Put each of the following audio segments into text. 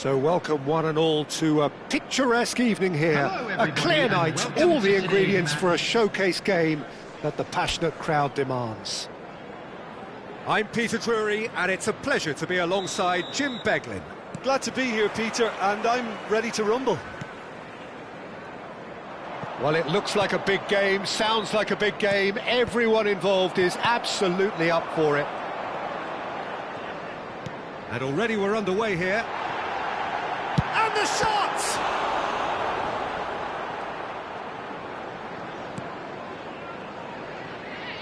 So welcome one and all to a picturesque evening here, a clear night, all the ingredients for a showcase game that the passionate crowd demands. I'm Peter Drury, and it's a pleasure to be alongside Jim Beglin. Glad to be here, Peter, and I'm ready to rumble. Well, it looks like a big game, sounds like a big game, everyone involved is absolutely up for it. And already we're underway here. And the shot!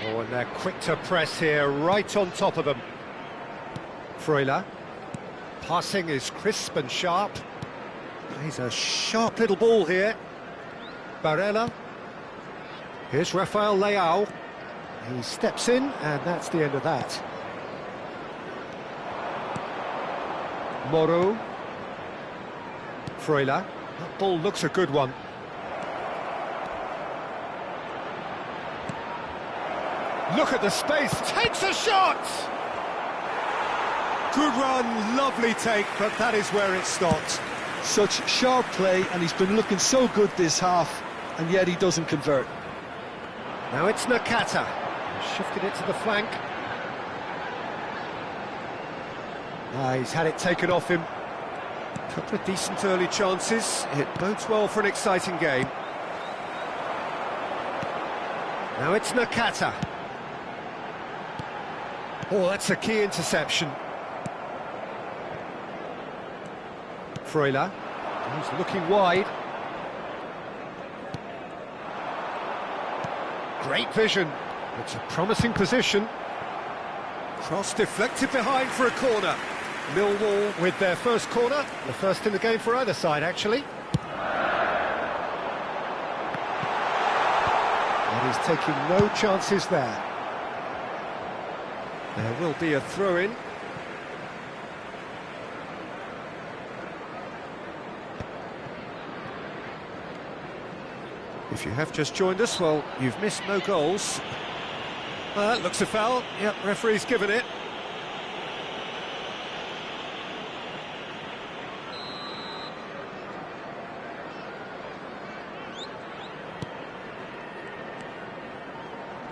Oh, and they're quick to press here, right on top of them. Freuler. Passing is crisp and sharp. He's a sharp little ball here. Barella. Here's Rafael Leao. He steps in, and that's the end of that. Moro. Freuler. That ball looks a good one. Look at the space, takes a shot! Good run, lovely take, but that is where it stopped. Such sharp play, and he's been looking so good this half, and yet he doesn't convert. Now it's Nakata. Shifted it to the flank. He's had it taken off him. Couple of decent early chances. It bodes well for an exciting game. Now it's Nakata. Oh, that's a key interception. Freuler. He's looking wide. Great vision. It's a promising position. Cross deflected behind for a corner. Millwall with their first corner, the first in the game for either side, actually. And he's taking no chances there. There will be a throw-in. If you have just joined us, well, you've missed no goals. That looks a foul. Yep, referee's given it.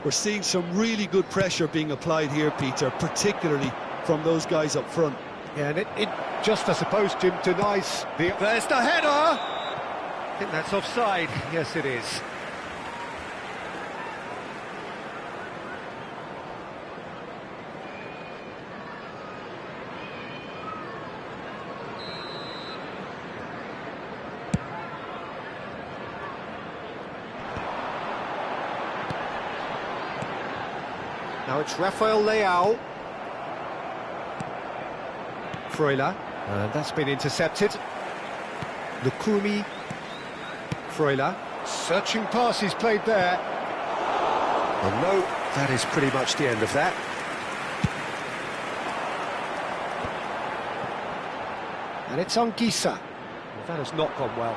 We're seeing some really good pressure being applied here, Peter, particularly from those guys up front. Yeah, and it just, I suppose, Jim, denies the... There's the header! I think that's offside. Yes, it is. Now it's Rafael Leao. Freuler. And that's been intercepted. Lukumi. Freuler. Searching pass he's played there. Well, no, that is pretty much the end of that. And it's Anguissa. Well, that has not gone well.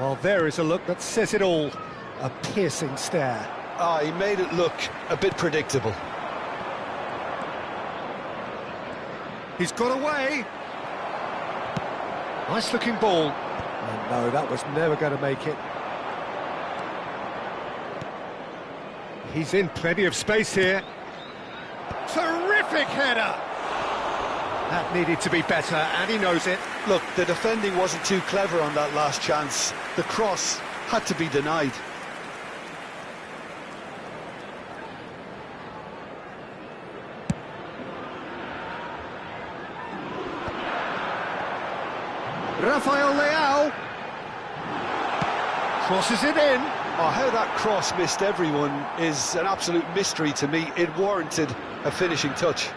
Well, there is a look that says it all. A piercing stare. He made it look a bit predictable. He's got away. Nice looking ball. Oh, no, that was never going to make it. He's in plenty of space here. Terrific header. That needed to be better, and he knows it. Look, the defending wasn't too clever on that last chance. The cross had to be denied. Rafael Leao crosses it in. Oh, how that cross missed everyone is an absolute mystery to me. It warranted a finishing touch.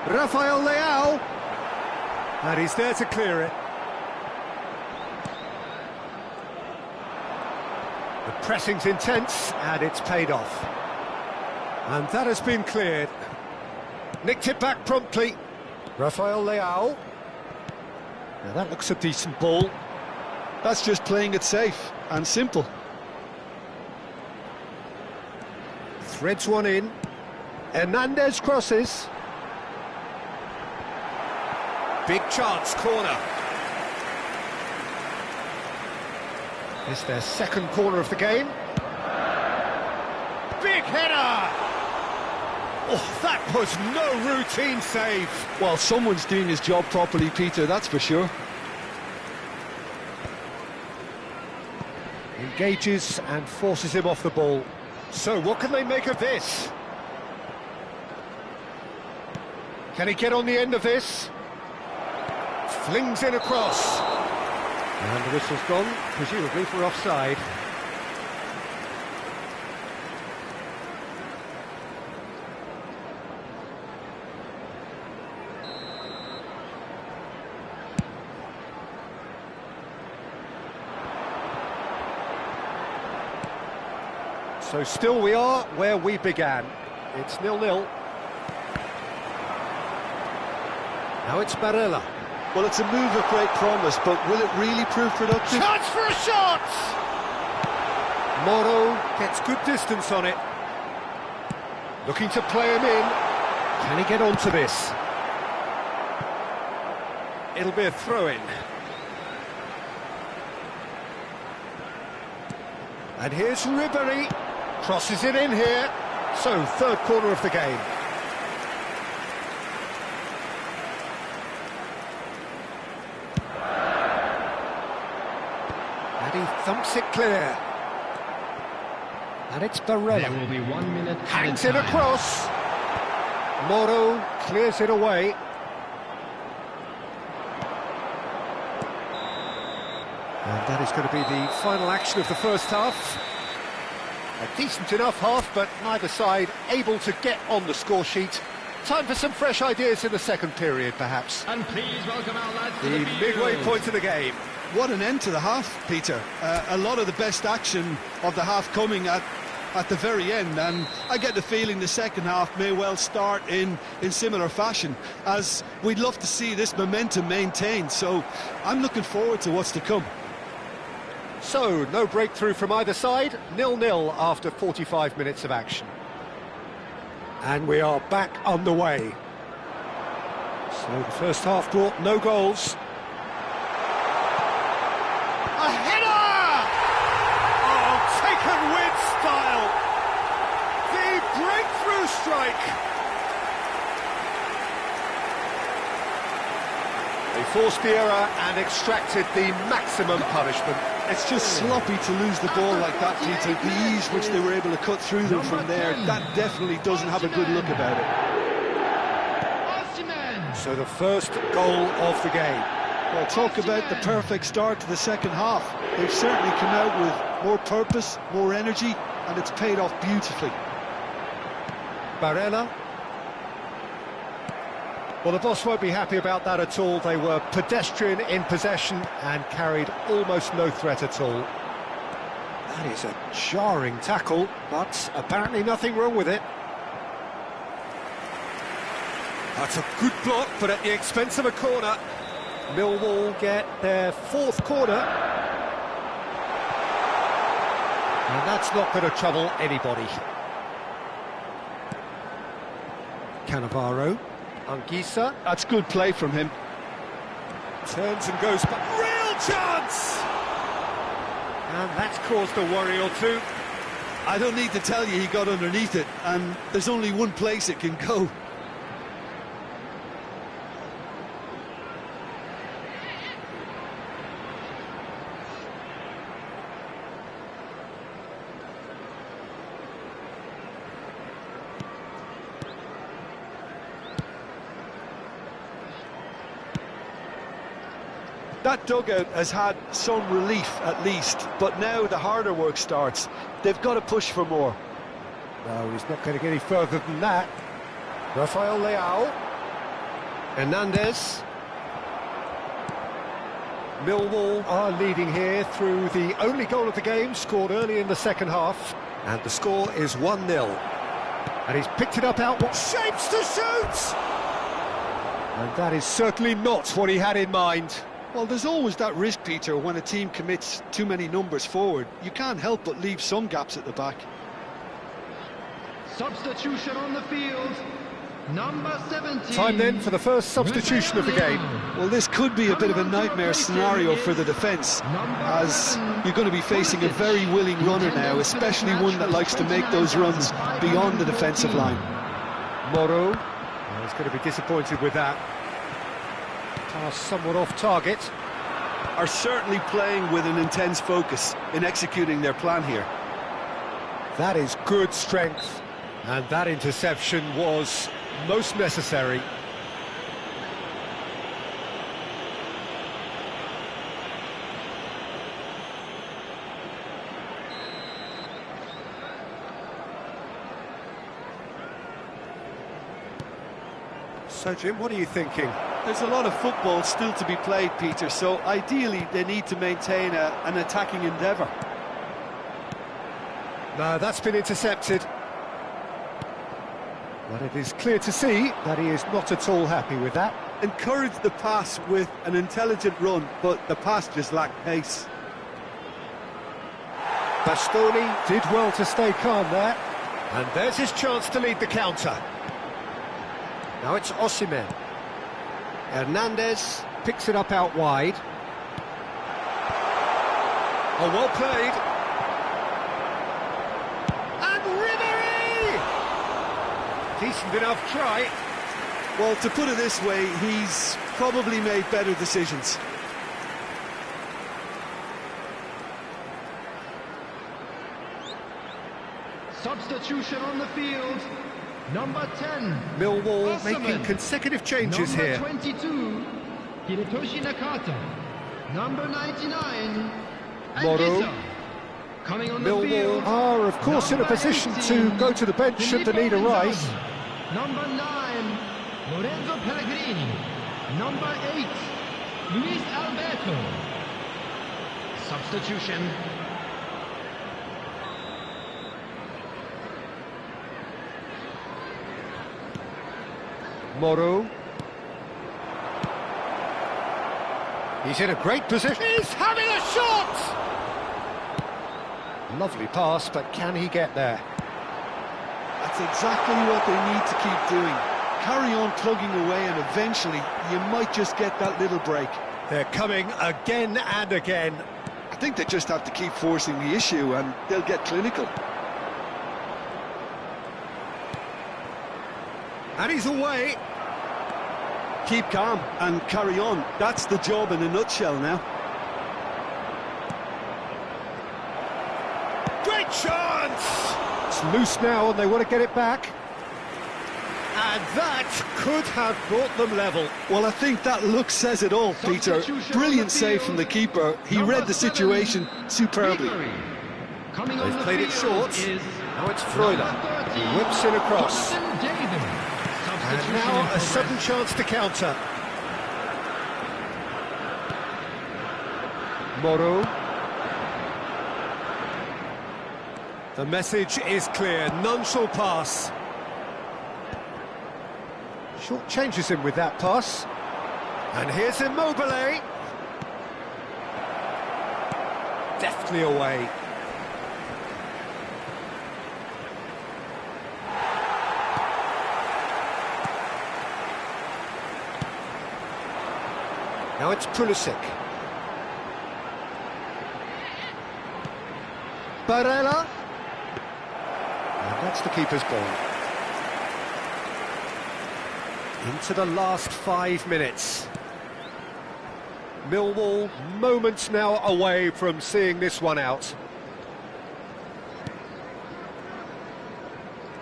Rafael Leao, and he's there to clear it. The pressing's intense, and it's paid off. And that has been cleared. Nicked it back promptly. Rafael Leao. Now that looks a decent ball. That's just playing it safe and simple. Threads one in. Hernandez crosses. Big chance, corner. It's their second corner of the game. Big header! Oh, that was no routine save. Well, someone's doing his job properly, Peter, that's for sure. Engages and forces him off the ball. So, what can they make of this? Can he get on the end of this? Flings in across. And the whistle's gone, presumably for offside. So still we are where we began. It's 0-0. Now it's Barella. Well, it's a move of great promise, but will it really prove productive? Chance for a shot! Moro gets good distance on it. Looking to play him in. Can he get onto this? It'll be a throw-in. And here's Ribery. Crosses it in here. So, third corner of the game. And he thumps it clear. And it's Barella. There will be 1 minute. Hangs it across. Moro clears it away. And that is going to be the final action of the first half. A decent enough half, but neither side able to get on the score sheet. Time for some fresh ideas in the second period, perhaps. And please welcome our lads to The midway point of the game. What an end to the half, Peter. A lot of the best action of the half coming at the very end, and I get the feeling the second half may well start in similar fashion, as we'd love to see this momentum maintained, so I'm looking forward to what's to come. So, no breakthrough from either side, 0-0 after 45 minutes of action. And we are back underway. So the first half brought no goals. A header! Oh, taken with style! The breakthrough strike! They forced the error and extracted the maximum punishment. It's just sloppy to lose the ball like that, Peter. The ease which they were able to cut through them from there, that definitely doesn't have a good look about it. So the first goal of the game. Well, talk about the perfect start to the second half. They've certainly come out with more purpose, more energy, and it's paid off beautifully. Barella. Well, the boss won't be happy about that at all. They were pedestrian in possession and carried almost no threat at all. That is a jarring tackle, but apparently nothing wrong with it. That's a good block, but at the expense of a corner. Millwall get their fourth corner. And that's not going to trouble anybody. Cannavaro. Anguissa. That's good play from him. Turns and goes, but real chance! And that's caused a worry or two. I don't need to tell you he got underneath it, and there's only one place it can go. That dugout has had some relief at least, but now the harder work starts. They've got to push for more. No, he's not going to get any further than that. Rafael Leao. Hernandez. Millwall are leading here through the only goal of the game, scored early in the second half. And the score is 1-0. And he's picked it up out, what shapes to shoot! And that is certainly not what he had in mind. Well, there's always that risk, Peter, when a team commits too many numbers forward. You can't help but leave some gaps at the back. Substitution on the field. Number 17. Time then for the first substitution of the game. Well, this could be a bit of a nightmare scenario for the defence, as you're going to be facing a very willing runner now, especially one that likes to make those runs beyond the defensive line. Moro, well, he's going to be disappointed with that. Pass somewhat off target. Are certainly playing with an intense focus in executing their plan here. That is good strength, and that interception was most necessary. So, Jim, what are you thinking? There's a lot of football still to be played, Peter, so ideally they need to maintain an attacking endeavour. No, that's been intercepted. But it is clear to see that he is not at all happy with that. Encourage the pass with an intelligent run, but the pass just lacked pace. Bastoni did well to stay calm there. And there's his chance to lead the counter. Now it's Osimhen. Hernandez picks it up out wide. Oh, well played. And Ribery! Decent enough try. Well, to put it this way, he's probably made better decisions. Substitution on the field. Number 10. Millwall making consecutive changes Number here. 22. Hiritoshi Nakata. Number 99. Moro. Anguissa. Coming on the Millwall field. are, of course, in a Number position 18. to go to the bench should the need arise. Number 9. Lorenzo Pellegrini. Number 8. Luis Alberto. Substitution. Moro. He's in a great position. He's having a shot! Lovely pass, but can he get there? That's exactly what they need to keep doing. Carry on plugging away and eventually you might just get that little break. They're coming again and again. I think they just have to keep forcing the issue and they'll get clinical. And he's away. Keep calm and carry on. That's the job in a nutshell now. Great chance! It's loose now and they want to get it back. And that could have brought them level. Well, I think that look says it all, Peter. Brilliant save from the keeper. He read the situation superbly. They've played it short. Now it's Freuler. He whips it across. And now a sudden chance to counter. Moro. The message is clear, none shall pass. Short changes him with that pass. And here's Immobile. Deftly away. Now it's Pulisic. Barella. And that's the keeper's ball. Into the last 5 minutes. Millwall moments now away from seeing this one out.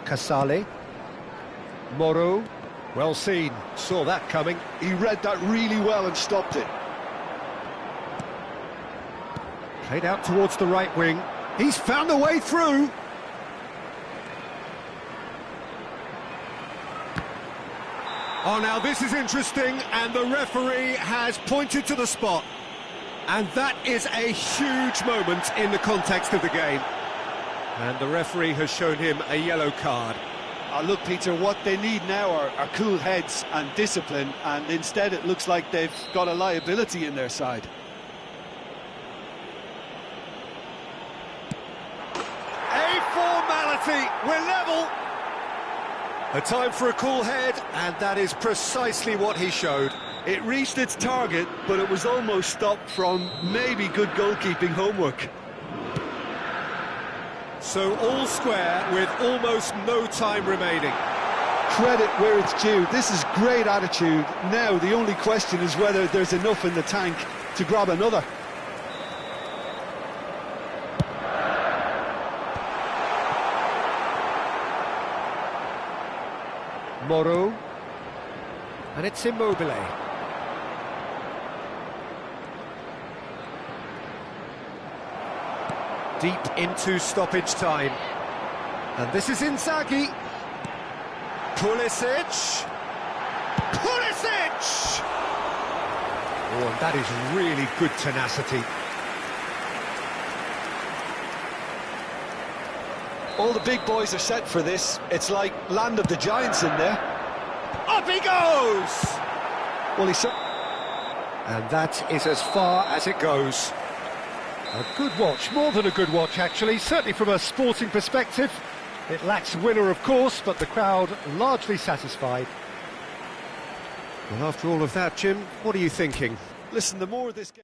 Casale. Moro. Well seen, saw that coming. He read that really well and stopped it. Played out towards the right wing. He's found a way through. Oh, now this is interesting, and the referee has pointed to the spot. And that is a huge moment in the context of the game. And the referee has shown him a yellow card. Look, Peter, what they need now are cool heads and discipline, and instead it looks like they've got a liability in their side. A formality, we're level. A time for a cool head, and that is precisely what he showed. It reached its target, but it was almost stopped from maybe good goalkeeping homework. So all square with almost no time remaining. Credit where it's due. This is great attitude. Now the only question is whether there's enough in the tank to grab another. Moro. And it's Immobile. Deep into stoppage time. And this is Inzaghi. Pulisic. Pulisic! Oh, and that is really good tenacity. All the big boys are set for this. It's like land of the giants in there. Up he goes! Well, And that is as far as it goes. A good watch, more than a good watch actually, certainly from a sporting perspective. It lacks winner of course, but the crowd largely satisfied. Well, after all of that, Jim, what are you thinking? Listen, the more this game...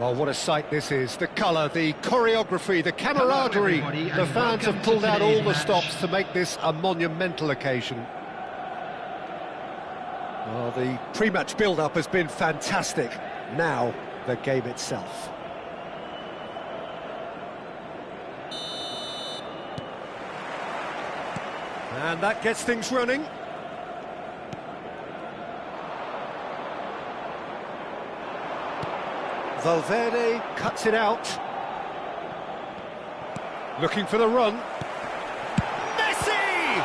Well, what a sight this is. The colour, the choreography, the camaraderie. everybody, The and fans welcome have pulled to out all today's the match. stops to make this a monumental occasion. Well, the pre-match build-up has been fantastic. Now, the game itself. And that gets things running. Valverde cuts it out. Looking for the run. Messi!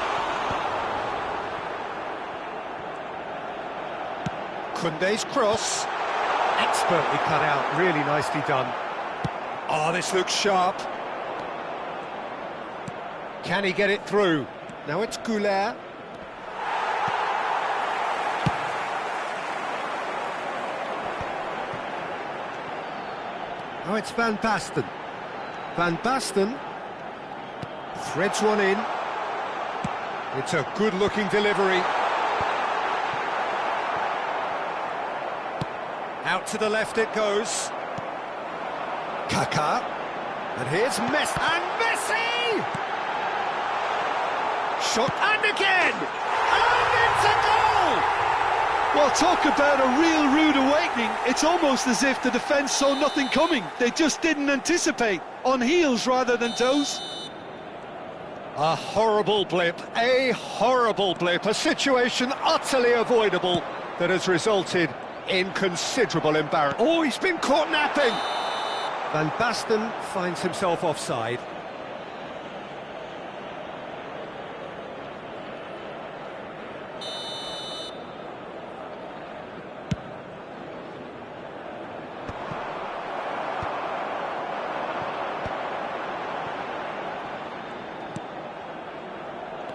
Koundé's cross. Expertly cut out, really nicely done. Oh, this looks sharp. Can he get it through? Now it's Goulet. Oh, it's Van Basten. Van Basten threads one in. It's a good-looking delivery. Out to the left it goes. Kaká. And here's Messi. And Messi! Shot and again! And it's a goal! Well, talk about a real rude awakening. It's almost as if the defence saw nothing coming. They just didn't anticipate. On heels rather than toes. A horrible blip, a horrible blip, a situation utterly avoidable that has resulted in considerable embarrassment. Oh, he's been caught napping! Van Basten finds himself offside.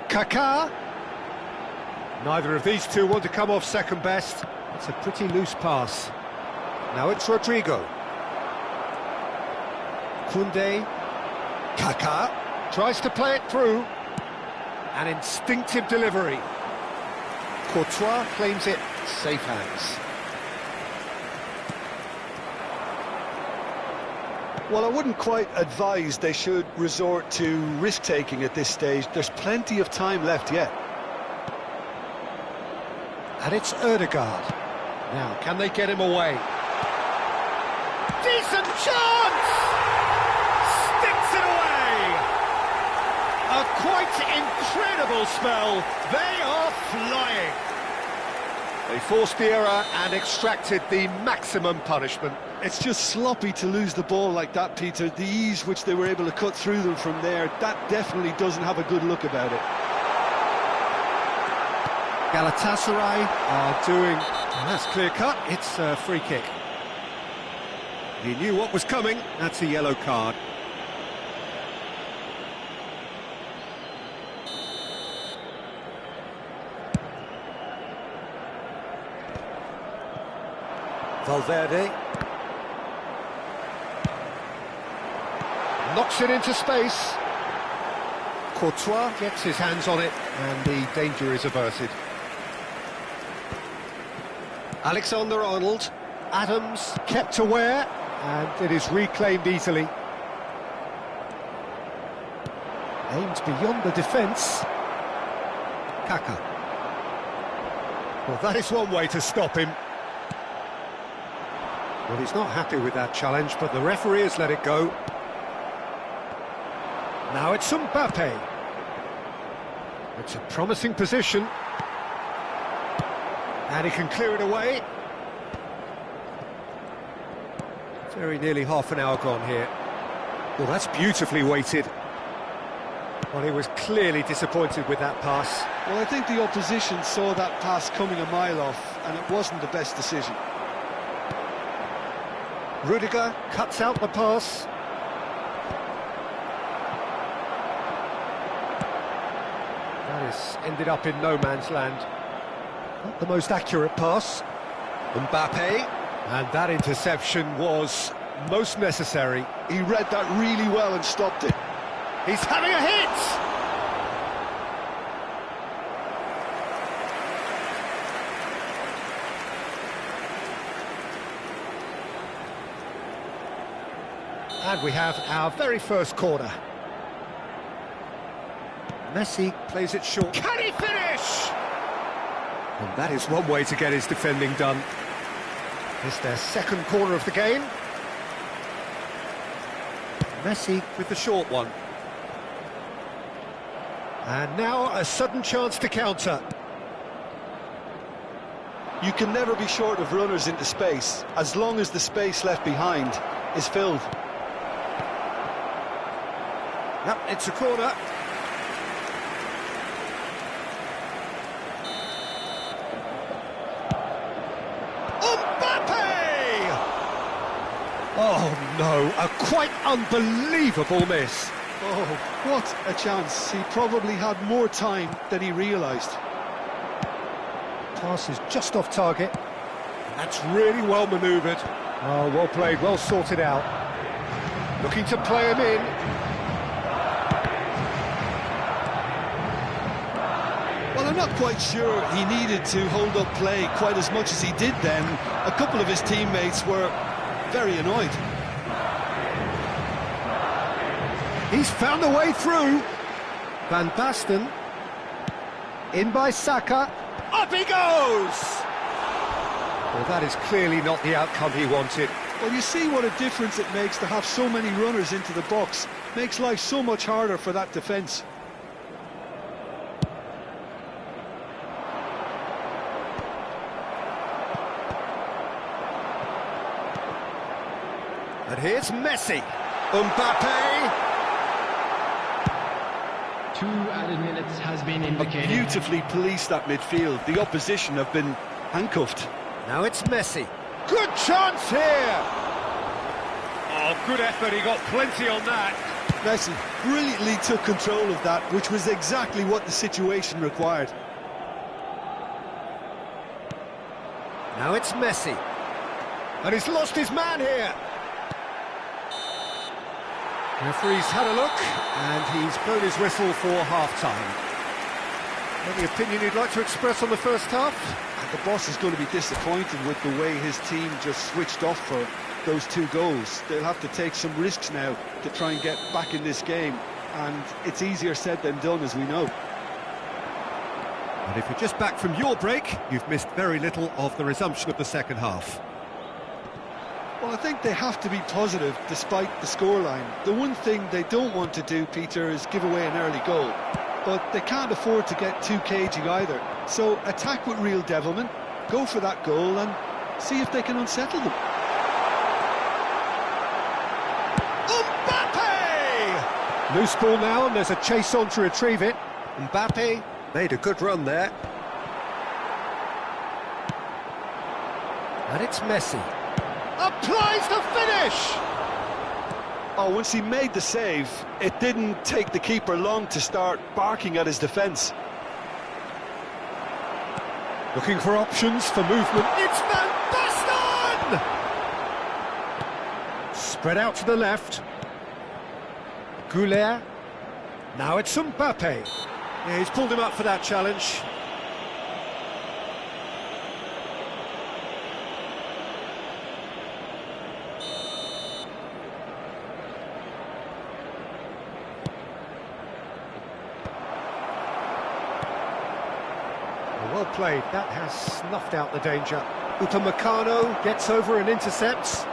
Kaká. Neither of these two want to come off second best. It's a pretty loose pass. Now it's Rodrigo. Koundé. Kaká tries to play it through. An instinctive delivery. Courtois claims it safe hands. Well, I wouldn't quite advise they should resort to risk-taking at this stage. There's plenty of time left yet. And it's Ødegaard. Now, can they get him away? Decent chance! Sticks it away! A quite incredible spell. They are flying. They forced the error and extracted the maximum punishment. It's just sloppy to lose the ball like that, Peter. The ease which they were able to cut through them from there, that definitely doesn't have a good look about it. Galatasaray are doing... Well, that's clear-cut. It's a free kick. He knew what was coming. That's a yellow card. Valverde. Knocks it into space. Courtois gets his hands on it, and the danger is averted. Alexander-Arnold. Adams kept aware, and it is reclaimed easily. Aims beyond the defence. Kaká. Well, that is one way to stop him. Well, he's not happy with that challenge, but the referee has let it go. Now it's Mbappe. It's a promising position. And he can clear it away. Very nearly half an hour gone here. Well, that's beautifully weighted. Well, he was clearly disappointed with that pass. Well, I think the opposition saw that pass coming a mile off, and it wasn't the best decision. Rudiger cuts out the pass. That has ended up in no man's land. Not the most accurate pass. Mbappe. And that interception was most necessary. He read that really well and stopped it. He's having a hit! And we have our very first corner. Messi plays it short. Can he finish? And that is one way to get his defending done. It's their second corner of the game. Messi with the short one. And now a sudden chance to counter. You can never be short of runners into space, as long as the space left behind is filled. Yep, it's a corner. Oh no, a quite unbelievable miss. Oh, what a chance. He probably had more time than he realised. Pass is just off target. That's really well manoeuvred. Oh, well played, well sorted out. Looking to play him in. Well, I'm not quite sure he needed to hold up play quite as much as he did then. A couple of his teammates were very annoyed. He's found a way through. Van Basten. In by Saka. Up he goes! Well, that is clearly not the outcome he wanted. Well, you see what a difference it makes to have so many runners into the box. Makes life so much harder for that defence. And here's Messi. Mbappe. 2 added minutes has been indicated. Beautifully policed that midfield. The opposition have been handcuffed. Now it's Messi. Good chance here. Oh, good effort. He got plenty on that. Messi brilliantly took control of that, which was exactly what the situation required. Now it's Messi. And he's lost his man here. Referee's had a look, and he's blown his whistle for half-time. Any opinion you'd like to express on the first half? The boss is going to be disappointed with the way his team just switched off for those 2 goals. They'll have to take some risks now to try and get back in this game, and it's easier said than done, as we know. And if you're just back from your break, you've missed very little of the resumption of the second half. Well, I think they have to be positive despite the scoreline. The one thing they don't want to do, Peter, is give away an early goal. But they can't afford to get too cagey either. So attack with real devilment, go for that goal and see if they can unsettle them. Mbappe! Loose ball now, and there's a chase on to retrieve it. Mbappe made a good run there. And it's Messi. Applies the finish! Oh, once he made the save, it didn't take the keeper long to start barking at his defence. Looking for options for movement. It's Van Basten! Spread out to the left. Goulet. Now it's Mbappe. Yeah, he's pulled him up for that challenge. Well played, that has snuffed out the danger. Upamecano gets over and intercepts.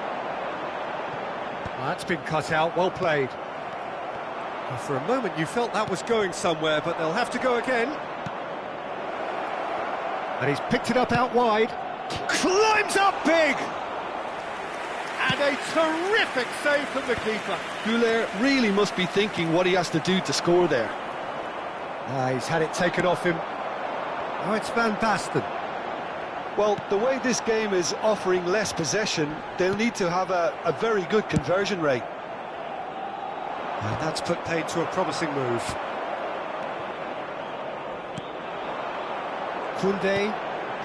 Well, that's been cut out, well played. Well, for a moment you felt that was going somewhere, but they'll have to go again. And he's picked it up out wide. Climbs up big! And a terrific save from the keeper. Goulet really must be thinking what he has to do to score there. He's had it taken off him. Now it's Van Basten. Well, the way this game is offering less possession, they'll need to have a very good conversion rate. And that's put paid to a promising move. Koundé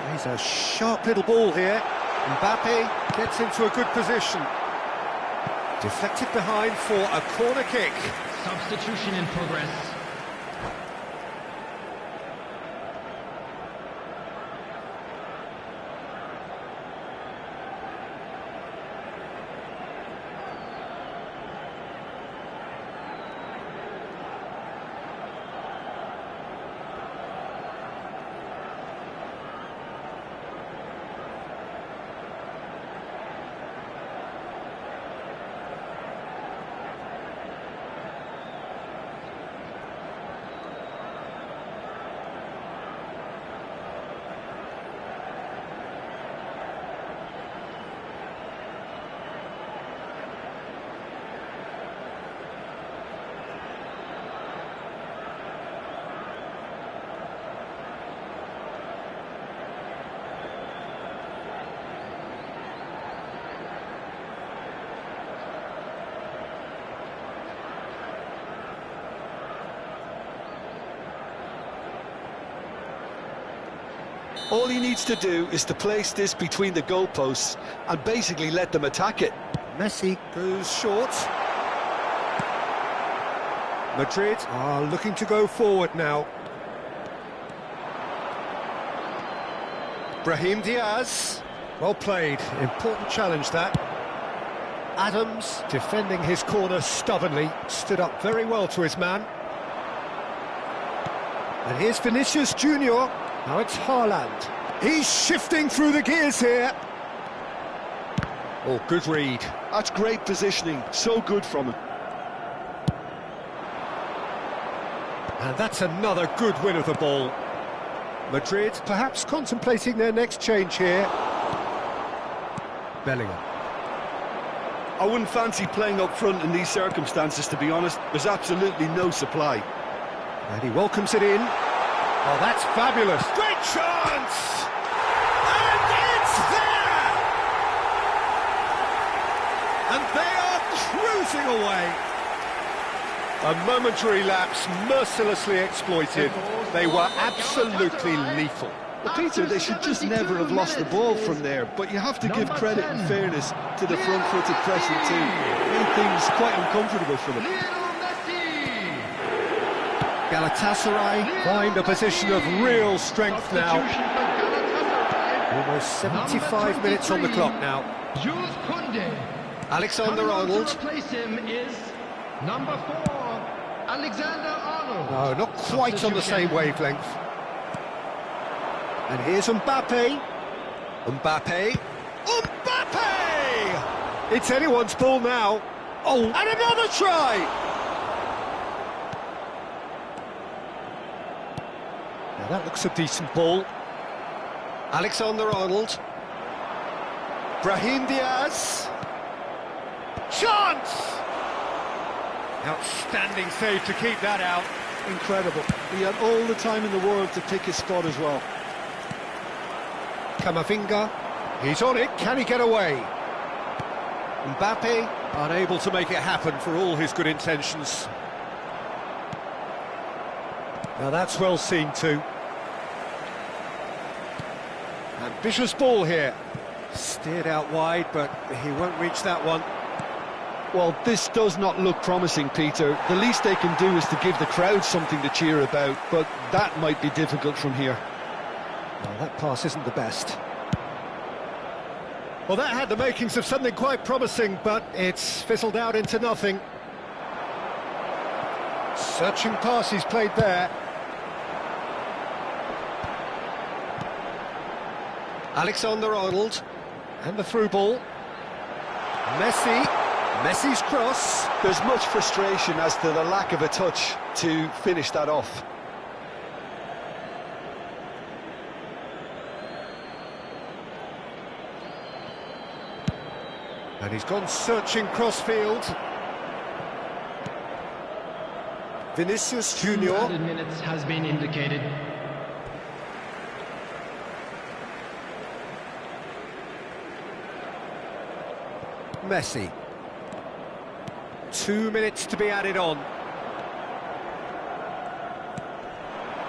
plays a sharp little ball here. Mbappe gets into a good position. Deflected behind for a corner kick. Substitution in progress. All he needs to do is to place this between the goalposts and basically let them attack it. Messi goes short. Madrid are looking to go forward now. Brahim Diaz, well played, important challenge that. Adams, defending his corner stubbornly, stood up very well to his man. And here's Vinicius Junior. Now it's Haaland. He's shifting through the gears here. Oh, good read. That's great positioning, so good from him. And that's another good win of the ball. Madrid perhaps contemplating their next change here. Bellingham. I wouldn't fancy playing up front in these circumstances, to be honest. There's absolutely no supply. And he welcomes it in. Oh, that's fabulous. Great chance! And it's there! And they are cruising away. A momentary lapse, mercilessly exploited. They were absolutely lethal. Well, Peter, they should just never have lost the ball from there, but you have to give credit and fairness to the front-footed pressing team. Made things quite uncomfortable for them. Galatasaray find a position of real strength now. Almost 75 minutes on the clock now. Alexander-Arnold. Replace him is number 4, Alexander-Arnold. No, not quite on the same wavelength. And here's Mbappe. Mbappe. Mbappe! It's anyone's ball now. Oh, and another try! Now that looks a decent ball. Alexander-Arnold. Brahim Diaz. Chance! Outstanding save to keep that out. Incredible. He had all the time in the world to pick his spot as well. Camavinga, he's on it, can he get away? Mbappe, unable to make it happen for all his good intentions. Now that's well seen too. Ambitious ball here. Steered out wide, but he won't reach that one. Well, this does not look promising, Peter. The least they can do is to give the crowd something to cheer about, but that might be difficult from here. Well, that pass isn't the best. Well, that had the makings of something quite promising, but it's fizzled out into nothing. Searching pass he's played there. Alexander-Arnold, and the through ball. Messi's cross. There's much frustration as to the lack of a touch to finish that off. And he's gone searching cross-field. Vinicius Junior. 2 minutes has been indicated. Messi. 2 minutes to be added on.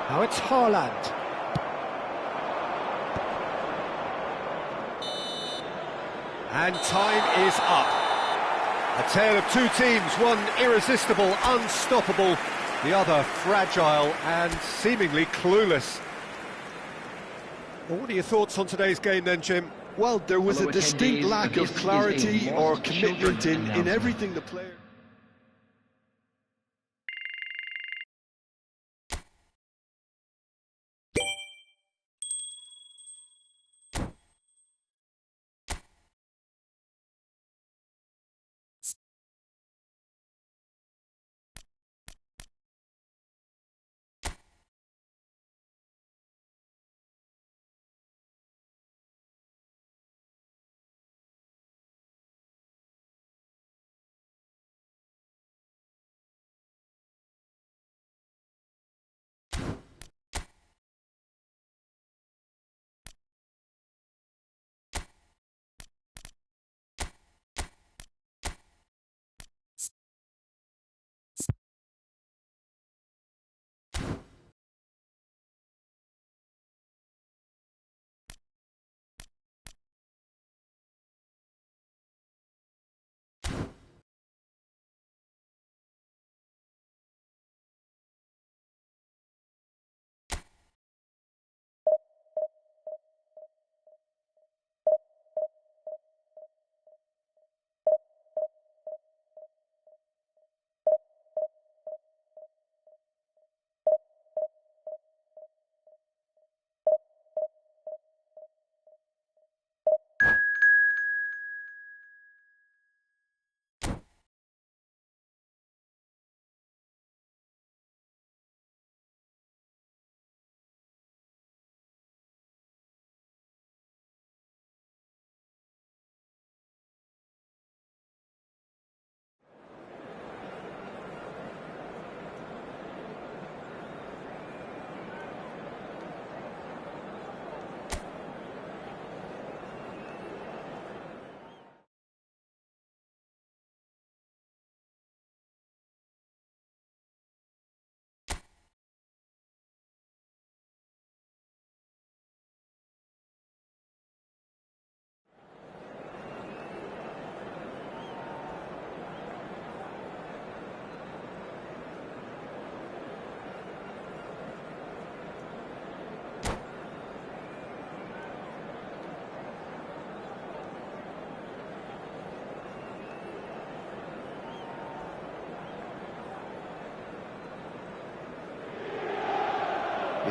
Now it's Haaland. And time is up. A tale of two teams, one irresistible, unstoppable, the other fragile and seemingly clueless. Well, what are your thoughts on today's game then, Jim? Well, there was a distinct lack of clarity or commitment in everything the player...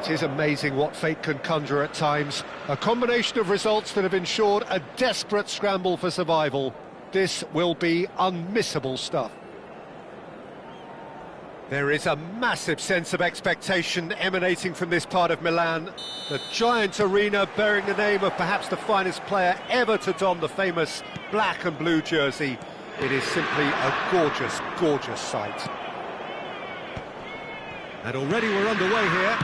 It is amazing what fate can conjure at times. A combination of results that have ensured a desperate scramble for survival. This will be unmissable stuff. There is a massive sense of expectation emanating from this part of Milan. The giant arena bearing the name of perhaps the finest player ever to don the famous black and blue jersey. It is simply a gorgeous, gorgeous sight. And already we're underway here.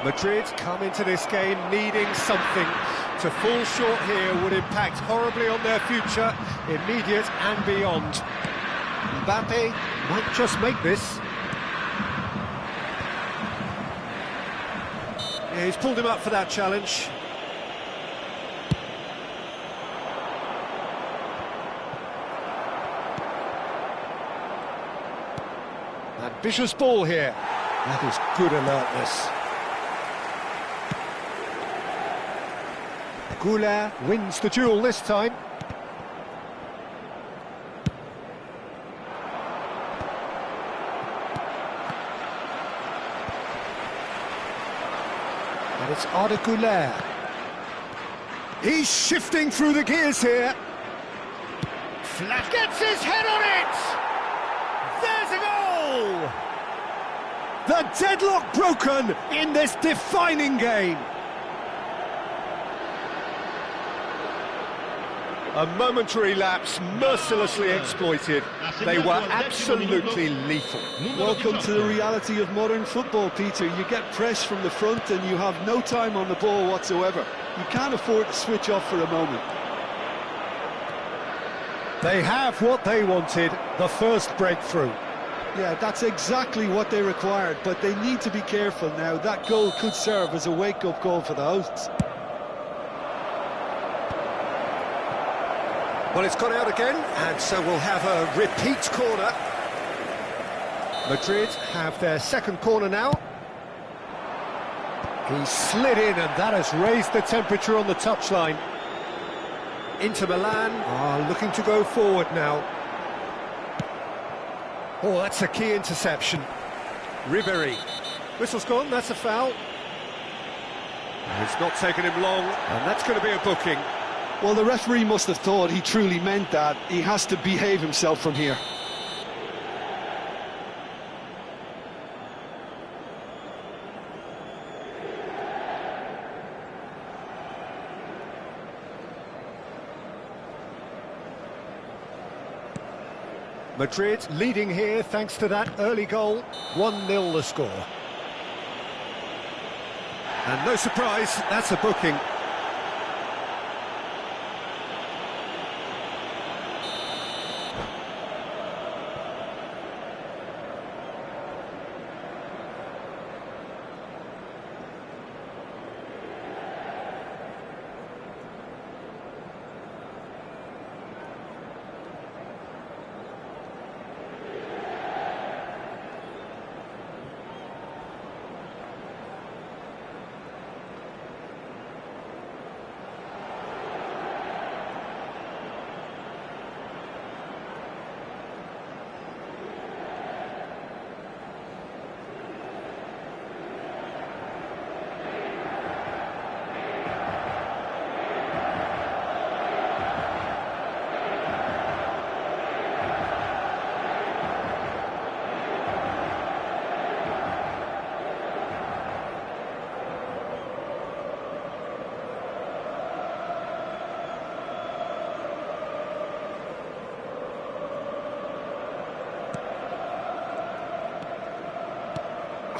Madrid come into this game needing something. To fall short here would impact horribly on their future, immediate and beyond. Mbappe might just make this. Yeah, he's pulled him up for that challenge. Ambitious ball here. That is good alertness. Goulart wins the duel this time. And it's Arda Goulart. He's shifting through the gears here. Flash gets his head on it! There's a goal! The deadlock broken in this defining game. A momentary lapse mercilessly exploited. They were absolutely lethal. Welcome to the reality of modern football, Peter. You get press from the front and you have no time on the ball whatsoever. You can't afford to switch off for a moment. They have what they wanted, the first breakthrough. Yeah, that's exactly what they required, but they need to be careful now. That goal could serve as a wake-up call for the hosts. Well, it's gone out again, and so we'll have a repeat corner. Madrid have their second corner now. He slid in, and that has raised the temperature on the touchline. Inter Milan are looking to go forward now. Oh, that's a key interception. Ribéry. Whistle's gone, that's a foul. It's not taken him long, and that's going to be a booking. Well, the referee must have thought he truly meant that. He has to behave himself from here. Madrid leading here thanks to that early goal. 1-0 the score. And no surprise, that's a booking.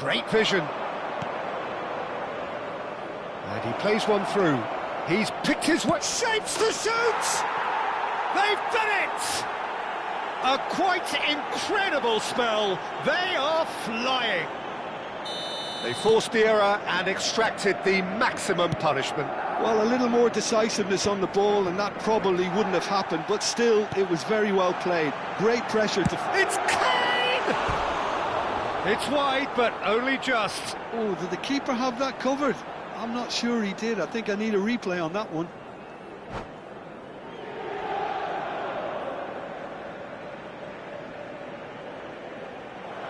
Great vision. And he plays one through. He's picked his way, shapes the shoot! They've done it! A quite incredible spell. They are flying. They forced the error and extracted the maximum punishment. Well, a little more decisiveness on the ball and that probably wouldn't have happened, but still, it was very well played. Great pressure to... It's Kane! It's wide, but only just. Oh, did the keeper have that covered? I'm not sure he did. I think I need a replay on that one.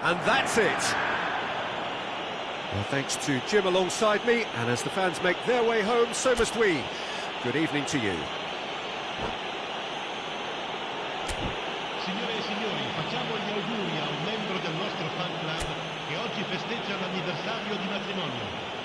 And that's it. Well, thanks to Jim alongside me, and as the fans make their way home, so must we. Good evening to you. Signore e signori, facciamo gli auguri a un membro del nostro fan club che oggi festeggia l'anniversario di matrimonio.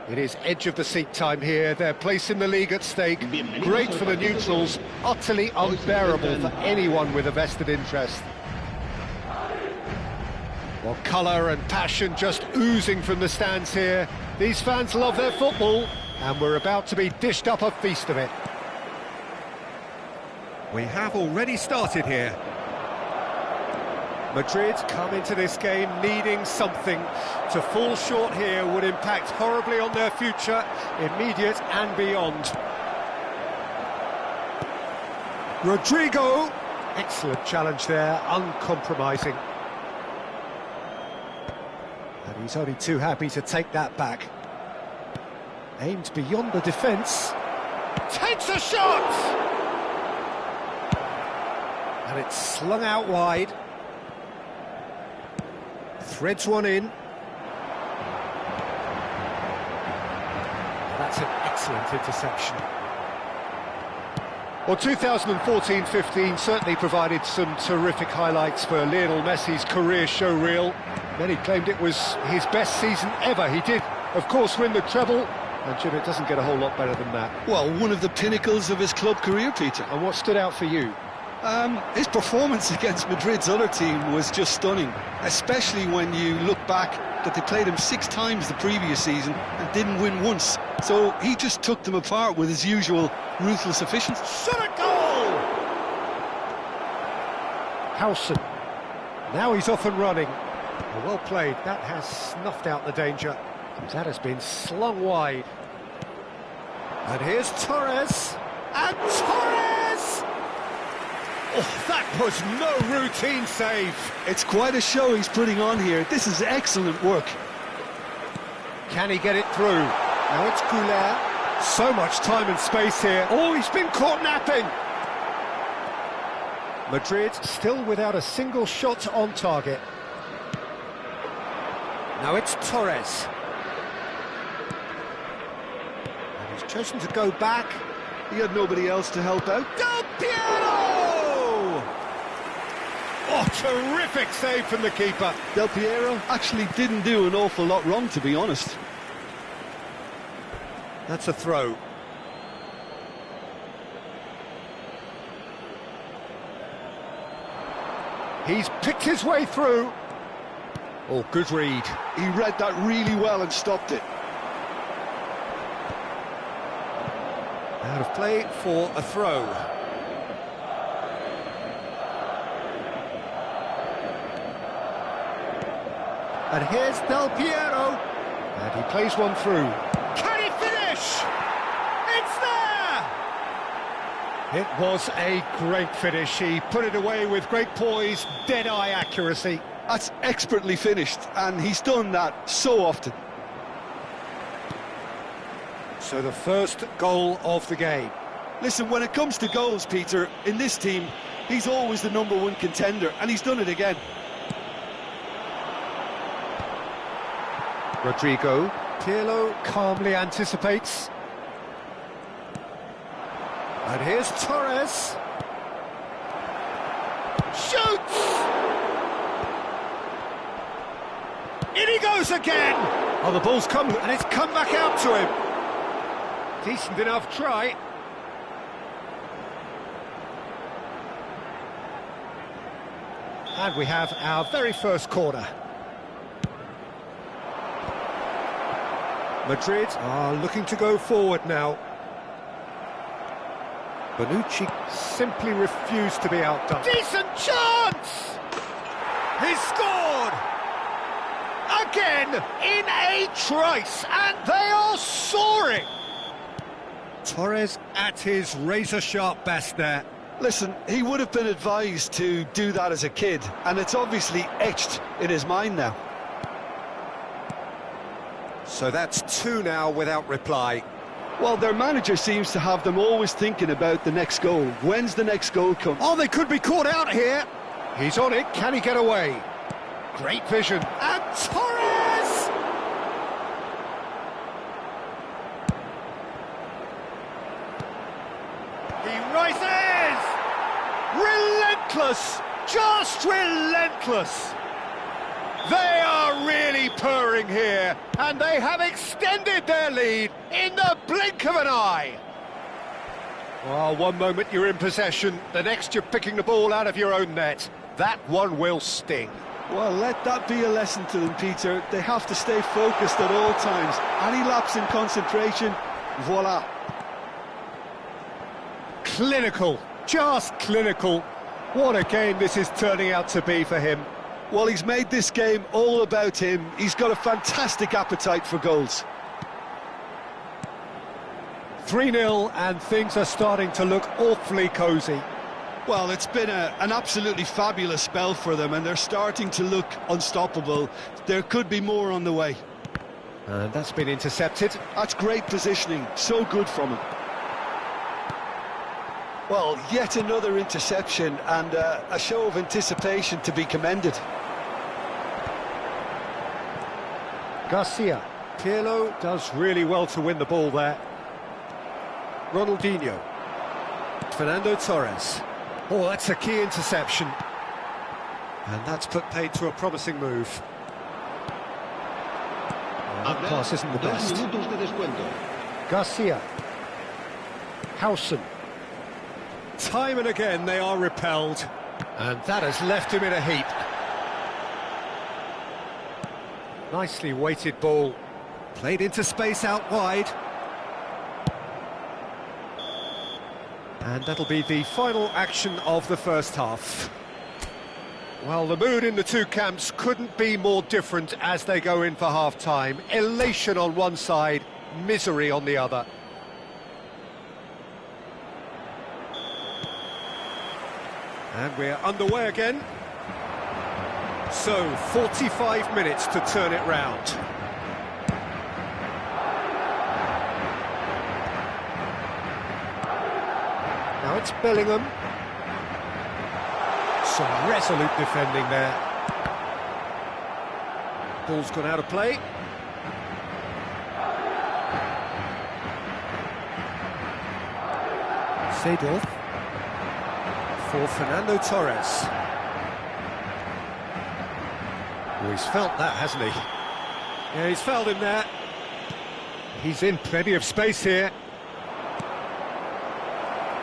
It is edge-of-the-seat time here, their place in the league at stake. Great for the neutrals, utterly unbearable for anyone with a vested interest. Well, colour and passion just oozing from the stands here. These fans love their football, and we're about to be dished up a feast of it. We have already started here. Madrid come into this game needing something. To fall short here would impact horribly on their future, immediate and beyond. Rodrigo! Excellent challenge there, uncompromising. And he's only too happy to take that back. Aimed beyond the defence. Takes a shot! And it's slung out wide. Threads one in. That's an excellent interception. Well, 2014-15 certainly provided some terrific highlights for Lionel Messi's career show reel. Many claimed it was his best season ever. He did, of course, win the treble, and Jim, it doesn't get a whole lot better than that. Well, one of the pinnacles of his club career, Peter. And what stood out for you? His performance against Madrid's other team was just stunning, especially when you look back that they played him 6 times the previous season and didn't win once. So he just took them apart with his usual ruthless efficiency. Shot a goal! Howson. Now he's off and running. Well played. That has snuffed out the danger. That has been slung wide. And here's Torres. And Torres! Oh, that was no routine save. It's quite a show he's putting on here. This is excellent work. Can he get it through? Now it's Goulart. So much time and space here. Oh, he's been caught napping. Madrid still without a single shot on target. Now it's Torres. And he's chosen to go back. He had nobody else to help out. Del Piero! Oh, terrific save from the keeper. Del Piero actually didn't do an awful lot wrong, to be honest. That's a throw. He's picked his way through. Oh, good read. He read that really well and stopped it. Out of play for a throw. And here's Del Piero. And he plays one through. Can he finish? It's there! It was a great finish. He put it away with great poise, dead-eye accuracy. That's expertly finished, and he's done that so often. So the first goal of the game. Listen, when it comes to goals, Peter, in this team, he's always the #1 contender, and he's done it again. Rodrigo. Pirlo calmly anticipates. And here's Torres. Shoots! In he goes again! Oh, the ball's come, and it's come back out to him. Decent enough try. And we have our very first corner. Madrid are looking to go forward now. Bonucci simply refused to be outdone. Decent chance! He's scored! Again, in a trice, and they are soaring! Torres at his razor-sharp best there. Listen, he would have been advised to do that as a kid, and it's obviously etched in his mind now. So that's 2 now without reply. Well, their manager seems to have them always thinking about the next goal. When's the next goal come? Oh, they could be caught out here. He's on it. Can he get away? Great vision. And Torres! He rises! Relentless! Just relentless! They are really purring here, and they have extended their lead in the blink of an eye. Well, one moment you're in possession, the next you're picking the ball out of your own net. That one will sting. Well, let that be a lesson to them, Peter. They have to stay focused at all times. Any lapse in concentration, voila. Clinical, just clinical. What a game this is turning out to be for him. Well, he's made this game all about him. He's got a fantastic appetite for goals. 3-0, and things are starting to look awfully cosy. Well, it's been an absolutely fabulous spell for them, and they're starting to look unstoppable. There could be more on the way. And that's been intercepted. That's great positioning, so good from him. Well, yet another interception, and a show of anticipation to be commended. Garcia. Pirlo does really well to win the ball there. Ronaldinho. Fernando Torres. Oh, that's a key interception. And that's put paid to a promising move. Well, that pass isn't the best. Garcia. Howson. Time and again they are repelled. And that has left him in a heap. Nicely weighted ball. Played into space out wide. And that'll be the final action of the first half. Well, the mood in the two camps couldn't be more different as they go in for half-time. Elation on one side, misery on the other. And we're underway again. So, 45 minutes to turn it round. Now it's Bellingham. Some resolute defending there. Ball's gone out of play. Seedorf for Fernando Torres. Oh, he's felt that, hasn't he? Yeah, he's felt him there. He's in plenty of space here.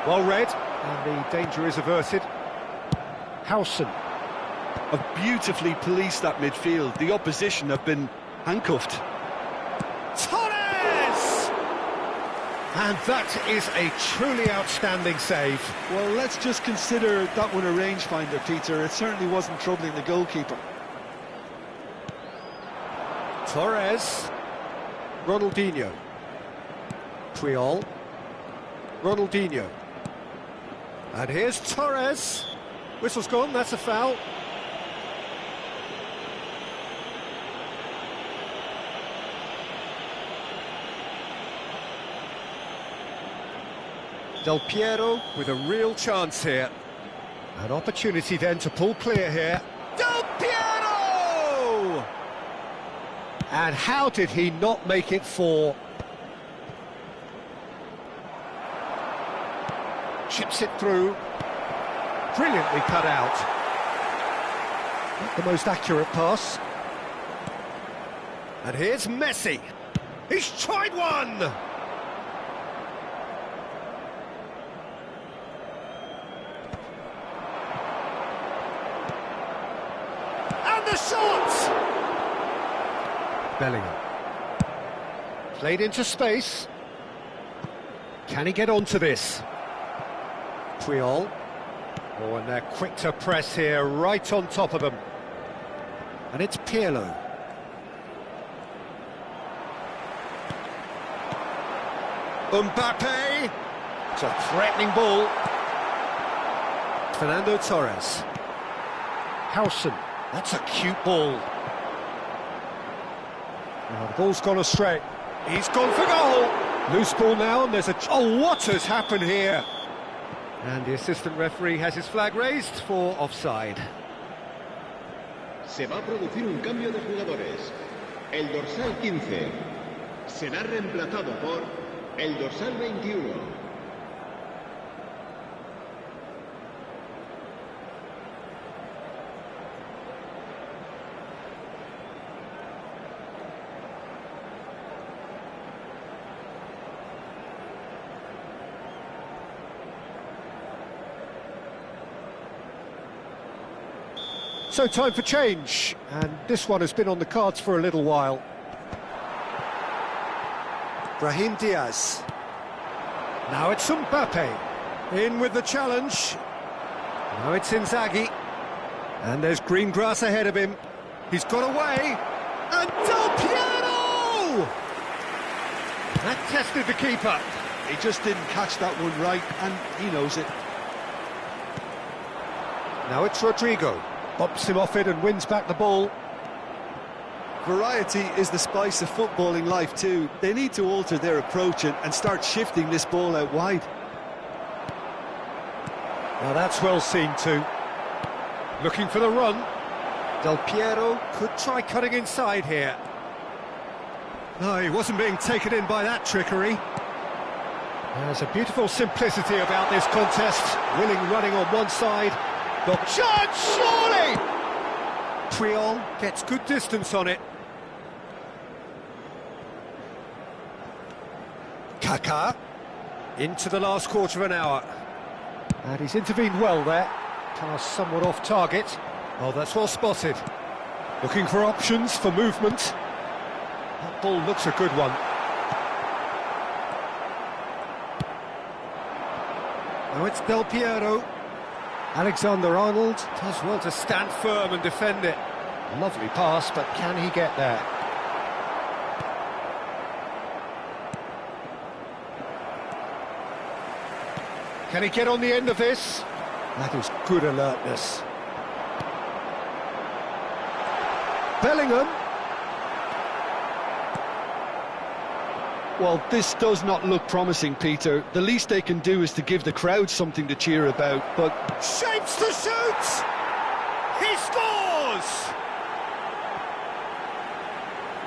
Well read, and the danger is averted. Howson. Have beautifully policed that midfield. The opposition have been handcuffed. Torres! And that is a truly outstanding save. Well, let's just consider that one a rangefinder, Peter. It certainly wasn't troubling the goalkeeper. Torres. Ronaldinho. Puyol. Ronaldinho. And here's Torres. Whistle's gone, that's a foul. Del Piero with a real chance here. An opportunity then to pull clear here. Del Piero! And how did he not make it four? Chips it through. Brilliantly cut out. Not the most accurate pass. And here's Messi. He's tried one! And the shot! Bellingham. Played into space. Can he get onto this? Puyol. Oh, and they're quick to press here, right on top of them. And it's Pirlo. Mbappe. It's a threatening ball. Fernando Torres. Howson. That's a cute ball. Now, the ball's gone astray. He's gone for goal. Loose ball now, and there's a... Oh, what has happened here? And the assistant referee has his flag raised for offside. Se va a producir un cambio de jugadores. El dorsal 15 será reemplazado por el dorsal 21. So time for change, and this one has been on the cards for a little while. Brahim Diaz. Now it's Mbappe. In with the challenge. Now it's Inzaghi. And there's green grass ahead of him. He's got away. And Del Piero! That tested the keeper. He just didn't catch that one right, and he knows it. Now it's Rodrigo. Bumps him off it and wins back the ball. Variety is the spice of footballing life too. They need to alter their approach and start shifting this ball out wide. Now that's well seen too. Looking for the run. Del Piero could try cutting inside here. No, he wasn't being taken in by that trickery. There's a beautiful simplicity about this contest. Willing running on one side. The chance, surely! Puyol gets good distance on it. Kaká into the last quarter of an hour. And he's intervened well there. Pass somewhat off target. Oh, that's well spotted. Looking for options for movement. That ball looks a good one. Now it's Del Piero. Alexander-Arnold does well to stand firm and defend it. Lovely pass, but can he get there? Can he get on the end of this? That is good alertness. Bellingham. Well, this does not look promising, Peter. The least they can do is to give the crowd something to cheer about, but... Shapes to shoot! He scores!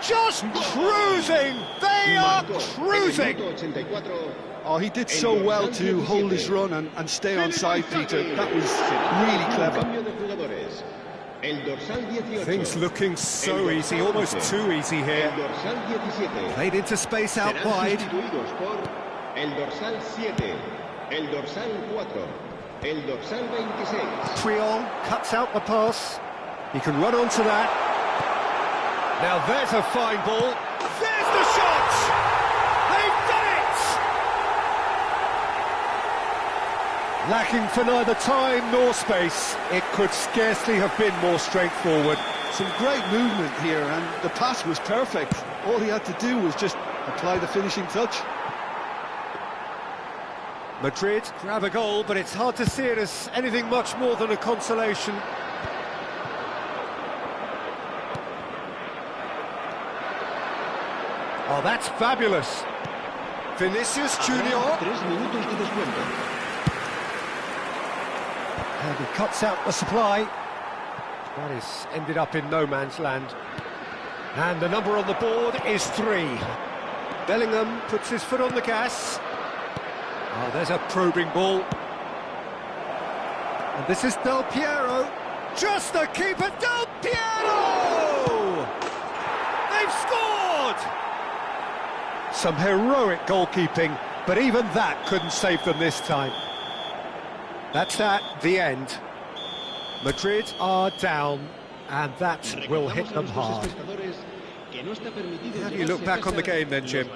Just cruising! They are cruising! Oh, he did so well to hold his run and stay on side, Peter. That was really clever. Things looking so easy, almost too ezy here. Played into space out wide. Puyol cuts out the pass. He can run onto that. Now there's a fine ball. There's the shot! They've done it! Lacking for neither time nor space. It could scarcely have been more straightforward. Some great movement here, and the pass was perfect. All he had to do was just apply the finishing touch. Madrid grab a goal, but it's hard to see it as anything much more than a consolation. Oh, that's fabulous. Vinicius Junior. And he cuts out the supply. That is ended up in no man's land. And the number on the board is 3. Bellingham puts his foot on the gas. Oh, there's a probing ball. And this is Del Piero. Just the keeper, Del Piero! They've scored! Some heroic goalkeeping, but even that couldn't save them this time. That's the end. Madrid are down, and that will hit them hard. How do you look back on the game then, Jim?